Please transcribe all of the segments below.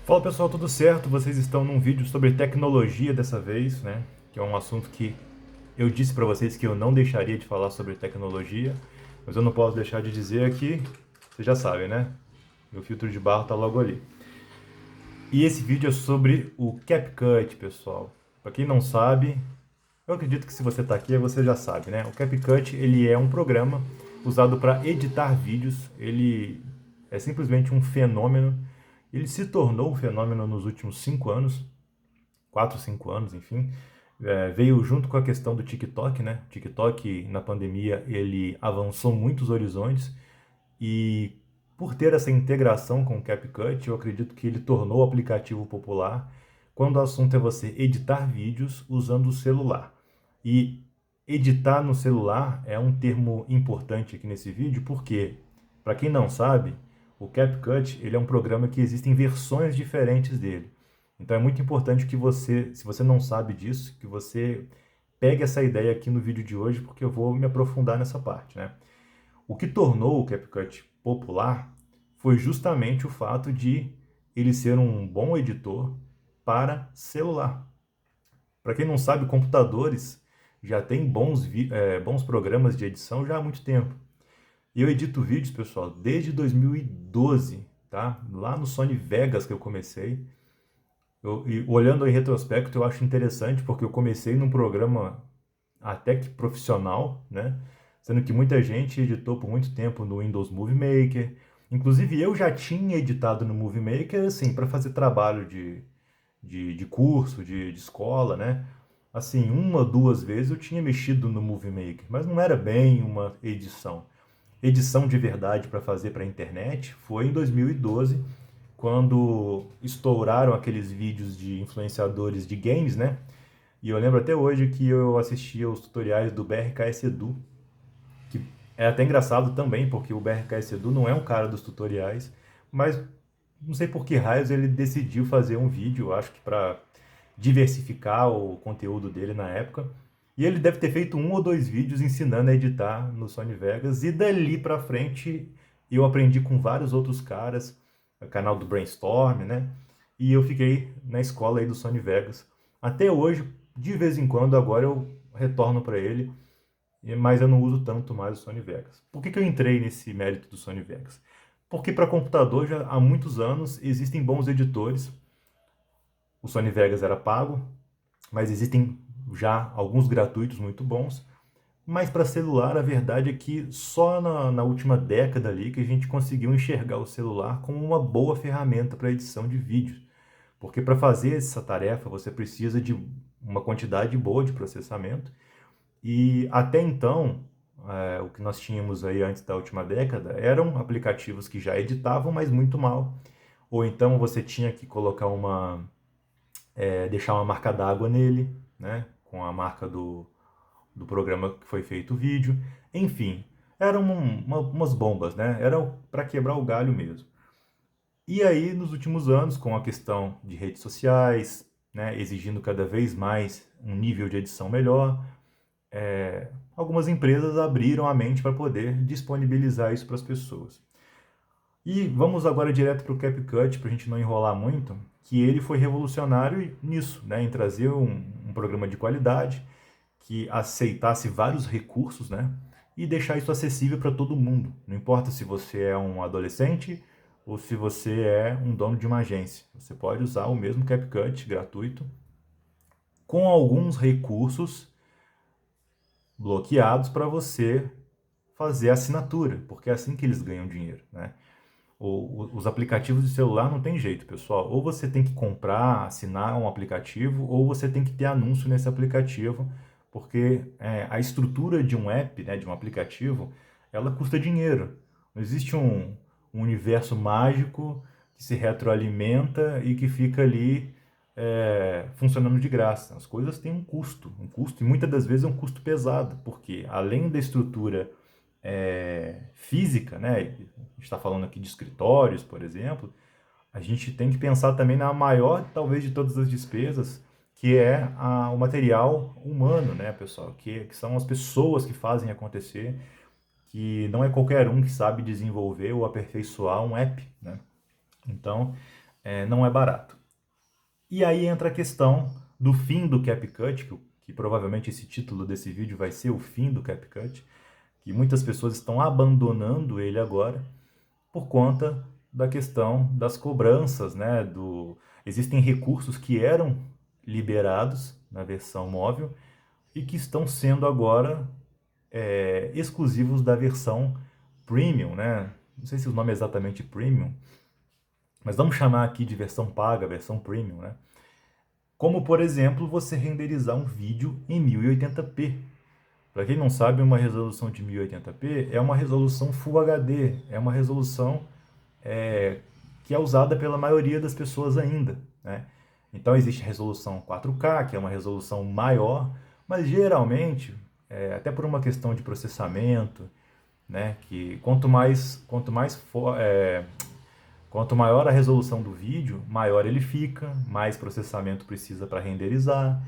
Fala pessoal, tudo certo? Vocês estão num vídeo sobre tecnologia dessa vez, né? Que é um assunto que eu disse para vocês que eu não deixaria de falar sobre tecnologia, mas eu não posso deixar de dizer aqui, vocês já sabem, né? Meu filtro de barro tá logo ali. E esse vídeo é sobre o CapCut, pessoal. Para quem não sabe, eu acredito que se você está aqui, você já sabe, né? O CapCut, ele é um programa usado para editar vídeos. Ele é simplesmente um fenômeno. Ele se tornou um fenômeno nos últimos 5 anos, 4, 5 anos, enfim. Veio junto com a questão do TikTok, né? O TikTok, na pandemia, ele avançou muitos horizontes e por ter essa integração com o CapCut, eu acredito que ele tornou o aplicativo popular quando o assunto é você editar vídeos usando o celular. E editar no celular é um termo importante aqui nesse vídeo, porque, para quem não sabe, o CapCut ele é um programa que existem versões diferentes dele. Então é muito importante que você, se você não sabe disso, que você pegue essa ideia aqui no vídeo de hoje, porque eu vou me aprofundar nessa parte, né? O que tornou o CapCut popular foi justamente o fato de ele ser um bom editor para celular. Para quem não sabe, computadores já têm bons programas de edição já há muito tempo. Eu edito vídeos, pessoal, desde 2012, tá? Lá no Sony Vegas que eu comecei. E olhando em retrospecto, eu acho interessante porque eu comecei num programa até que profissional, né? Sendo que muita gente editou por muito tempo no Windows Movie Maker. Inclusive eu já tinha editado no Movie Maker, assim, para fazer trabalho de curso, de escola, né? Assim, uma, duas vezes eu tinha mexido no Movie Maker, mas não era bem uma edição. Edição de verdade para fazer para a internet foi em 2012, quando estouraram aqueles vídeos de influenciadores de games, né? E eu lembro até hoje que eu assistia os tutoriais do BRKS Edu, que é até engraçado também, porque o BRKS Edu não é um cara dos tutoriais, mas não sei por que raios ele decidiu fazer um vídeo, acho que para diversificar o conteúdo dele na época. E ele deve ter feito um ou dois vídeos ensinando a editar no Sony Vegas, e dali para frente eu aprendi com vários outros caras, o canal do Brainstorm, né? E eu fiquei na escola aí do Sony Vegas. Até hoje, de vez em quando, agora eu retorno para ele, mas eu não uso tanto mais o Sony Vegas. Por que eu entrei nesse mérito do Sony Vegas? Porque para computador já há muitos anos existem bons editores. O Sony Vegas era pago, mas existem já alguns gratuitos muito bons. Mas para celular, a verdade é que só na última década ali que a gente conseguiu enxergar o celular como uma boa ferramenta para edição de vídeos. Porque para fazer essa tarefa você precisa de uma quantidade boa de processamento. E até então, o que nós tínhamos aí antes da última década eram aplicativos que já editavam, mas muito mal. Ou então você tinha que colocar deixar uma marca d'água nele, né? Com a marca do programa que foi feito o vídeo. Enfim, eram umas bombas, né? Eram para quebrar o galho mesmo. E aí, nos últimos anos, com a questão de redes sociais, né, exigindo cada vez mais um nível de edição melhor, algumas empresas abriram a mente para poder disponibilizar isso para as pessoas. E vamos agora direto para o CapCut, para a gente não enrolar muito, que ele foi revolucionário nisso, né, em trazer um programa de qualidade que aceitasse vários recursos, né, e deixar isso acessível para todo mundo. Não importa se você é um adolescente ou se você é um dono de uma agência. Você pode usar o mesmo CapCut gratuito com alguns recursos bloqueados para você fazer a assinatura, porque é assim que eles ganham dinheiro, né? Os aplicativos de celular não tem jeito, pessoal. Ou você tem que comprar, assinar um aplicativo, ou você tem que ter anúncio nesse aplicativo, porque a estrutura de um app, né, de um aplicativo, ela custa dinheiro. Não existe um universo mágico que se retroalimenta e que fica ali funcionando de graça. As coisas têm um custo, e muitas das vezes é um custo pesado, porque além da estrutura física, né? A gente está falando aqui de escritórios, por exemplo, a gente tem que pensar também na maior, talvez, de todas as despesas, que é o material humano, né, pessoal? Que são as pessoas que fazem acontecer, que não é qualquer um que sabe desenvolver ou aperfeiçoar um app, né? Então, não é barato. E aí entra a questão do fim do CapCut, que provavelmente esse título desse vídeo vai ser o fim do CapCut, que muitas pessoas estão abandonando ele agora por conta da questão das cobranças, né? Existem recursos que eram liberados na versão móvel e que estão sendo agora exclusivos da versão Premium, né? Não sei se o nome é exatamente Premium, mas vamos chamar aqui de versão paga, versão Premium, né? Como, por exemplo, você renderizar um vídeo em 1080p. Para quem não sabe, uma resolução de 1080p é uma resolução Full HD, é uma resolução que é usada pela maioria das pessoas ainda, né? Então existe a resolução 4K, que é uma resolução maior, mas geralmente, até por uma questão de processamento, né, que quanto maior a resolução do vídeo, maior ele fica, mais processamento precisa para renderizar.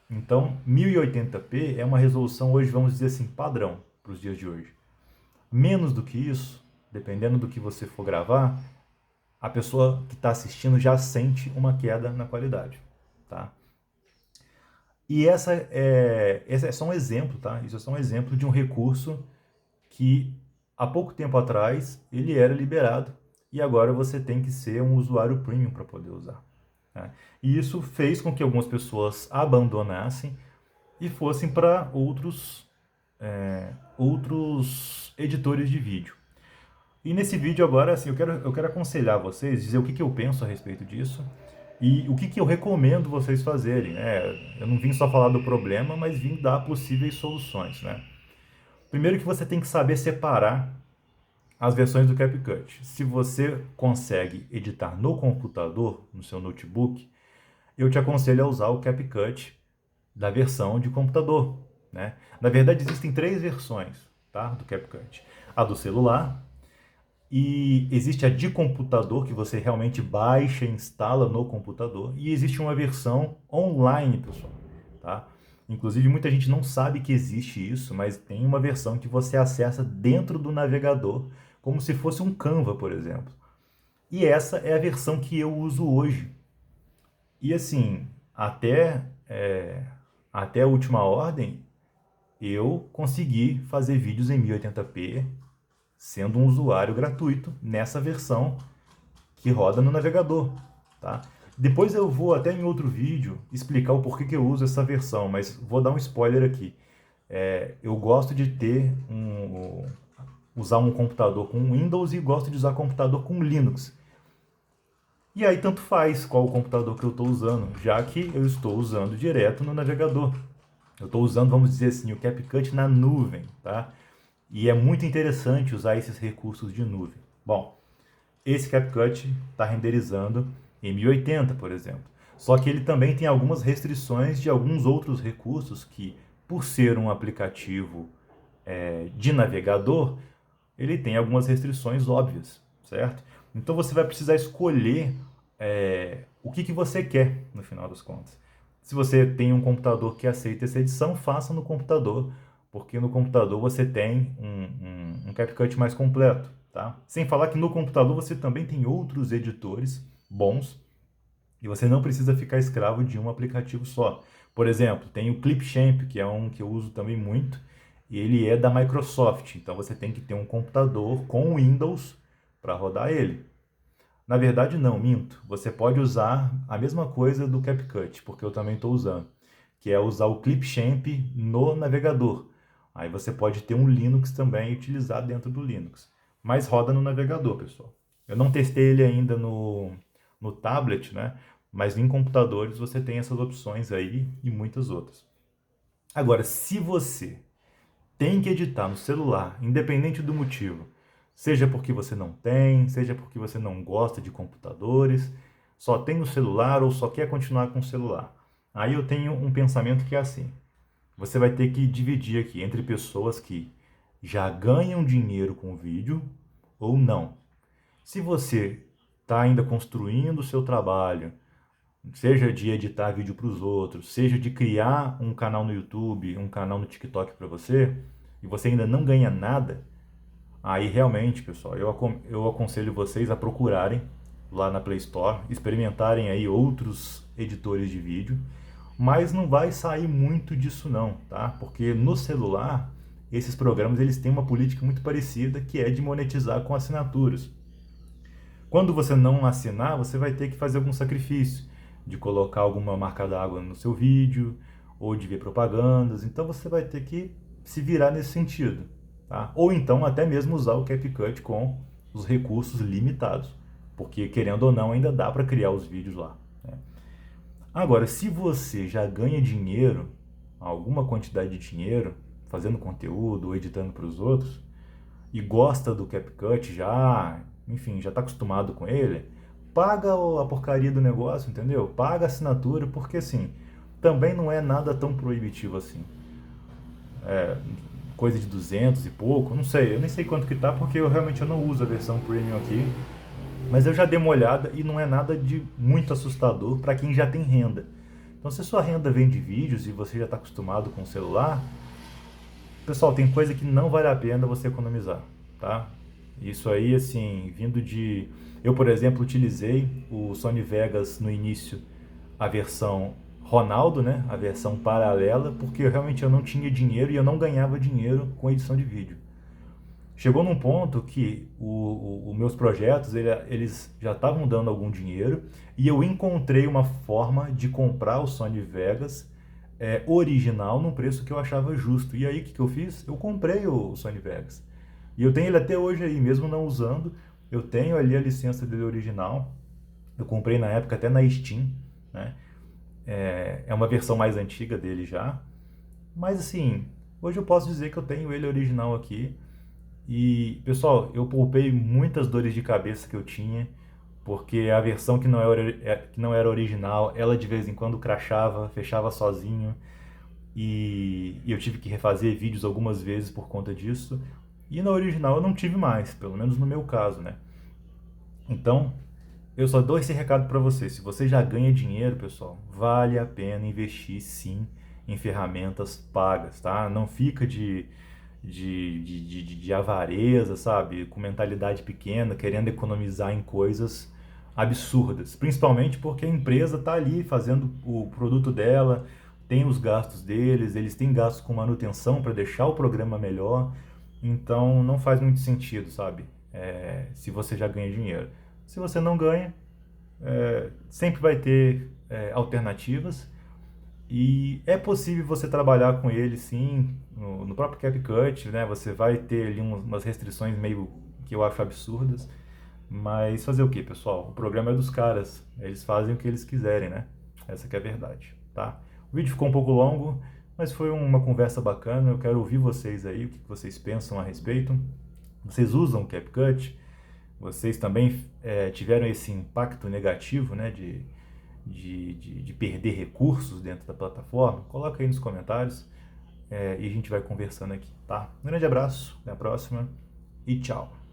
Então, 1080p é uma resolução hoje, vamos dizer assim, padrão para os dias de hoje. Menos do que isso, dependendo do que você for gravar, a pessoa que está assistindo já sente uma queda na qualidade, tá? E esse é só um exemplo, tá? Isso é só um exemplo de um recurso que há pouco tempo atrás ele era liberado e agora você tem que ser um usuário premium para poder usar, né? E isso fez com que algumas pessoas abandonassem e fossem para outros editores de vídeo. E nesse vídeo agora, assim, eu quero aconselhar vocês, dizer o que eu penso a respeito disso e o que eu recomendo vocês fazerem, né? Eu não vim só falar do problema, mas vim dar possíveis soluções, né? Primeiro que você tem que saber separar as versões do CapCut. Se você consegue editar no computador, no seu notebook, eu te aconselho a usar o CapCut da versão de computador, né? Na verdade, existem 3 versões, tá, do CapCut. A do celular, e existe a de computador, que você realmente baixa e instala no computador, e existe uma versão online, pessoal, tá? Inclusive, muita gente não sabe que existe isso, mas tem uma versão que você acessa dentro do navegador, como se fosse um Canva, por exemplo. E essa é a versão que eu uso hoje. E assim, até a última ordem, eu consegui fazer vídeos em 1080p, sendo um usuário gratuito nessa versão que roda no navegador, tá? Depois eu vou até em outro vídeo explicar o porquê que eu uso essa versão, mas vou dar um spoiler aqui. Eu gosto de usar um computador com Windows e gosto de usar computador com Linux. E aí tanto faz qual o computador que eu estou usando, já que eu estou usando direto no navegador. Eu estou usando, vamos dizer assim, o CapCut na nuvem, tá? E é muito interessante usar esses recursos de nuvem. Bom, esse CapCut está renderizando em 1080, por exemplo. Só que ele também tem algumas restrições de alguns outros recursos que, por ser um aplicativo de navegador, ele tem algumas restrições óbvias, certo? Então você vai precisar escolher o que você quer, no final das contas. Se você tem um computador que aceita essa edição, faça no computador, porque no computador você tem um CapCut mais completo, tá? Sem falar que no computador você também tem outros editores bons e você não precisa ficar escravo de um aplicativo só. Por exemplo, tem o Clipchamp, que é um que eu uso também muito, e ele é da Microsoft, então você tem que ter um computador com Windows para rodar ele. Na verdade, não, minto. Você pode usar a mesma coisa do CapCut, porque eu também estou usando, que é usar o Clipchamp no navegador. Aí você pode ter um Linux também e utilizar dentro do Linux. Mas roda no navegador, pessoal. Eu não testei ele ainda no tablet, né? Mas em computadores você tem essas opções aí e muitas outras. Agora, se você tem que editar no celular, independente do motivo, seja porque você não tem, seja porque você não gosta de computadores, só tem o celular ou só quer continuar com o celular. Aí eu tenho um pensamento que é assim: você vai ter que dividir aqui entre pessoas que já ganham dinheiro com o vídeo ou não. Se você está ainda construindo o seu trabalho, seja de editar vídeo para os outros, seja de criar um canal no YouTube, um canal no TikTok para você, e você ainda não ganha nada, aí realmente, pessoal, eu aconselho vocês a procurarem lá na Play Store, experimentarem aí outros editores de vídeo, mas não vai sair muito disso não, tá? Porque no celular, esses programas eles têm uma política muito parecida, que é de monetizar com assinaturas. Quando você não assinar, você vai ter que fazer algum sacrifício, de colocar alguma marca d'água no seu vídeo, ou de ver propagandas, então você vai ter que se virar nesse sentido, tá? Ou então até mesmo usar o CapCut com os recursos limitados, porque querendo ou não ainda dá para criar os vídeos lá, né? Agora, se você já ganha dinheiro, alguma quantidade de dinheiro, fazendo conteúdo ou editando para os outros, e gosta do CapCut já, enfim, já está acostumado com ele, paga a porcaria do negócio, entendeu? Paga a assinatura, porque assim, também não é nada tão proibitivo assim. É, coisa de 200 e pouco, não sei, eu nem sei quanto que tá, porque eu não uso a versão premium aqui, mas eu já dei uma olhada e não é nada de muito assustador para quem já tem renda. Então, se a sua renda vem de vídeos e você já está acostumado com o celular, pessoal, tem coisa que não vale a pena você economizar, tá? Isso aí, assim, vindo de... Eu, por exemplo, utilizei o Sony Vegas no início, a versão Ronaldo, né? A versão paralela, porque eu não tinha dinheiro e eu não ganhava dinheiro com edição de vídeo. Chegou num ponto que os meus projetos, eles já estavam dando algum dinheiro e eu encontrei uma forma de comprar o Sony Vegas original num preço que eu achava justo. E aí, o que eu fiz? Eu comprei o Sony Vegas. E eu tenho ele até hoje aí, mesmo não usando. Eu tenho ali a licença dele original. Eu comprei na época até na Steam, né? É uma versão mais antiga dele já. Mas assim, hoje eu posso dizer que eu tenho ele original aqui. E, pessoal, eu poupei muitas dores de cabeça que eu tinha, porque a versão que não era original, ela de vez em quando crashava, fechava sozinho, e eu tive que refazer vídeos algumas vezes por conta disso. E na original eu não tive mais, pelo menos no meu caso, né? Então, eu só dou esse recado para você. Se você já ganha dinheiro, pessoal, vale a pena investir sim em ferramentas pagas, tá? Não fica de avareza, sabe? Com mentalidade pequena, querendo economizar em coisas absurdas. Principalmente porque a empresa está ali fazendo o produto dela, tem os gastos deles, eles têm gastos com manutenção para deixar o programa melhor. Então não faz muito sentido, sabe? Se você já ganha dinheiro. Se você não ganha, sempre vai ter alternativas. E é possível você trabalhar com ele sim, no próprio CapCut, né? Você vai ter ali umas restrições meio que eu acho absurdas, mas fazer o que, pessoal? O programa é dos caras, eles fazem o que eles quiserem, né? Essa que é a verdade, tá? O vídeo ficou um pouco longo, mas foi uma conversa bacana. Eu quero ouvir vocês aí, o que vocês pensam a respeito. Vocês usam o CapCut? Vocês também tiveram esse impacto negativo, né, de perder recursos dentro da plataforma? Coloca aí nos comentários e a gente vai conversando aqui, tá? Um grande abraço, até a próxima e tchau!